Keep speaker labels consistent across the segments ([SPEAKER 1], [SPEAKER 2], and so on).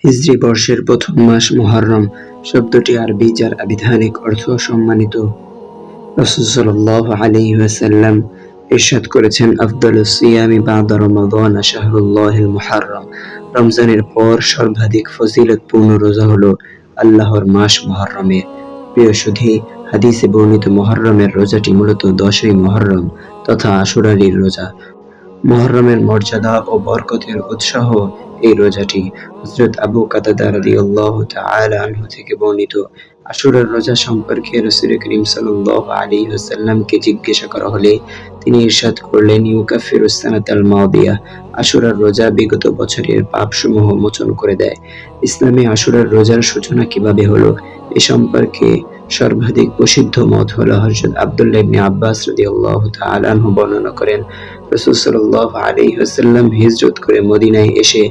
[SPEAKER 1] হিজরি বর্ষের প্রথম মাস মুহররম শব্দটি আরবি, যার আবিধানিক অর্থ সম্মানিত। রাসূল সাল্লাল্লাহু আলাইহি ওয়াসাল্লাম ইরশাদ করেছেন, আফদালুস সিয়ামি বা'দা রমাদান শাহরুল্লাহিল মুহাররম। রমজানের পর সর্বাধিক ফজিলতপূর্ণ রোজা হলো আল্লাহর মাস মুহররমের। প্রিয় সুধী, হাদিসে বর্ণিত মুহররমের রোজাটি মূলত 10ই মুহররম তথা আশুরার রোজা। মুহররমের মর্যাদা ও বরকতের উৎসাহ এই রোজাটি। হযরত আবু কাতাদা রাদিয়াল্লাহু তাআলা আনহু থেকে বর্ণিত, আশুরার রোজা সম্পর্কে রাসূল করিম সাল্লাল্লাহু আলাইহি ওয়াসাল্লামকে জিজ্ঞাসা করা হলে তিনি ইরশাদ করলেন, ইউকাফিরুস সানাতাল মাদিয়া। আশুরার রোজা বিগত বছরের পাপসমূহ মোচন করে দেয়। ইসলামে আশুরার রোজার সূচনা কিভাবে হলো, এ সম্পর্কে সর্বাধিক প্রসিদ্ধ মত হলো হযরত আব্দুল্লাহ ইবনে আব্বাস রাদিয়াল্লাহু তাআলা আনহু বর্ণনা করেন, রাসূল সাল্লাল্লাহু আলাইহি ওয়াসাল্লাম হিজরত করে মদিনায় এসে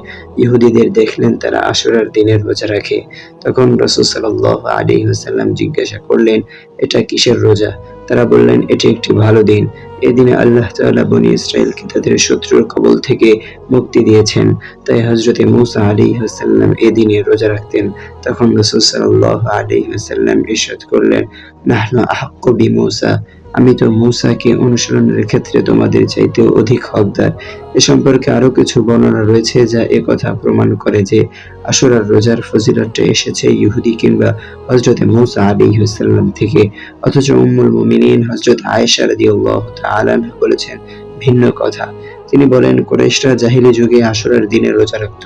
[SPEAKER 1] ইহুদীদের দেখলেন তারা আশুরার দিনের রোজা রাখে। তখন রাসূল সাল্লাল্লাহু আলাইহি ওয়াসাল্লাম জিজ্ঞাসা করলেন, এটা কিসের রোজা? তারা বললেন, এটি একটি ভালো দিন। এই দিনে আল্লাহ তাআলা বনী ইসরাঈলকে তাদের শত্রুর কবল থেকে মুক্তি দিয়েছেন, তাই হযরত মূসা আলাইহিস সালাম এই দিনে রোজা রাখতেন। তখন রাসূল সাল্লাল্লাহু আলাইহি ওয়াসাল্লাম ইরশাদ করলেন, নাহনু আহাক্কু বিমূসা, আমি তো মূসাকে অনুসরণের ক্ষেত্রে তোমাদের চাইতেও অধিক হকদার। এ সম্পর্কে আরো কিছু বর্ণনা রয়েছে যা একথা প্রমাণ করে যে আশুরার রোজার ফজিলতটা এসেছে ইহুদি কিংবা হযরত মূসা আলাইহিস সালাম থেকে। অথচ উম্মুল মুমিনিন হযরত আয়েশা রাদিয়াল্লাহু তাআলা আনহা বলেছেন ভিন্ন কথা। তিনি বলেন, কুরাইশরা জাহিলি যুগে আশুরার দিনে রোজা রাখত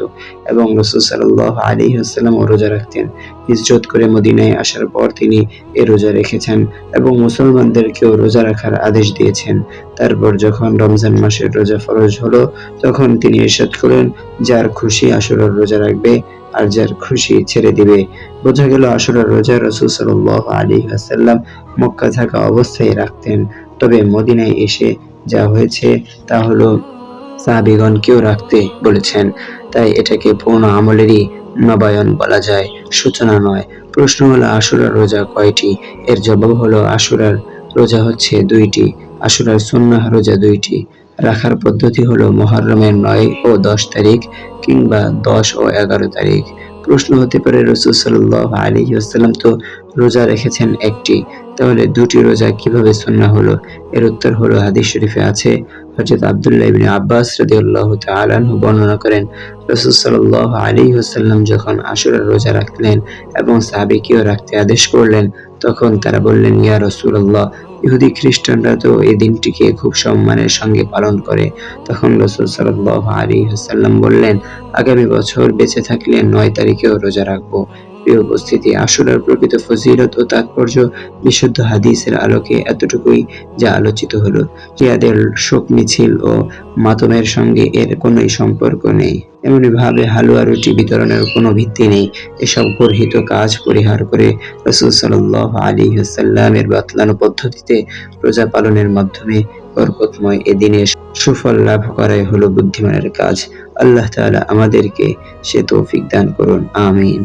[SPEAKER 1] এবং রাসূল সাল্লাল্লাহু আলাইহি ওয়াসাল্লামও রোজা রাখতেন। হিজরত করে মদিনায় আসার পর তিনি এ রোজা রেখেছেন এবং মুসলমানদেরকেও রোজা রাখার আদেশ দিয়েছেন। তারপর যখন রমজান মাসের রোজা ফরজ হলো, তখন তিনি ইরশাদ করেন, যার খুশি আশুরার রোজা রাখবে আর যার খুশি ছেড়ে দিবে। বোঝা গেল আশুরার রোজা রাসূল সাল্লাল্লাহু আলাইহি ওয়াসাল্লাম মক্কা থাকা অবস্থায় রাখতেন, তবে মদিনায় এসে যা হয়েছে তা হলো সাহাবীগণকেও রাখতে বলেছেন। তাই এটাকে পূর্ণ আমলেরই নবায়ন বলা যায়, সূচনা নয়। প্রশ্ন হলো, আশুরার রোজা কয়টি? এর জবাব হলো, আশুরার রোজা হচ্ছে 2টি। আশুরার সুন্নাহ রোজা 2টি। রাখার পদ্ধতি হলো মুহররমের 9 ও 10 তারিখ কিংবা 10 ও 11 তারিখ। প্রশ্ন হতে পারে, রাসূল সাল্লাল্লাহু আলাইহি ওয়াসাল্লাম তো রোজা রেখেছেন 1টি, তাহলে 2টি রোজা কিভাবে সুন্নাহ হলো? এর উত্তর হলো, হাদিস শরীফে আছে, হযরত আব্দুল্লাহ ইবনে আব্বাস রাদিয়াল্লাহু তাআলা আনহু বর্ণনা করেন, রাসূল সাল্লাল্লাহু আলাইহি ওয়াসাল্লাম যখন আশুরার রোজা রাখলেন এবং সাহাবীকেও রাখতে আদেশ করলেন, তখন তারা বললেন, ইয়া রাসূলুল্লাহ, ইহুদি খ্রিস্টানরা তো এই দিনটিকে খুব সম্মানের সঙ্গে পালন করে। তখন রাসূল সাল্লাল্লাহু আলাইহি ওয়াসাল্লাম বললেন, আগামী বছর বেঁচে থাকলে 9 তারিখেও রোজা রাখবো। প্রিয় উপস্থিতি, আশুরার প্রকৃত ফজিলত ও তাৎপর্য বিশুদ্ধ হাদিসের আলোকে এতটুকুই যা আলোচিত হলো। জিয়াদের শোক মিছিল ও মাতমের সঙ্গে এর কোনোই সম্পর্ক নেই। এমনিভাবে হালুয়া রুটি বিতরণের কোনো ভিত্তি নেই। এসব গর্হিত কাজ পরিহার করে রাসূল সাল্লাল্লাহু আলাইহি ওয়াসাল্লামের বাতলানো পদ্ধতিতে রোজা পালনের মাধ্যমে বরকতময় এ দিনের সুফল লাভ করাই হলো বুদ্ধিমানের কাজ। আল্লাহ তাআলা আমাদেরকে সে তৌফিক দান করুন। আমিন।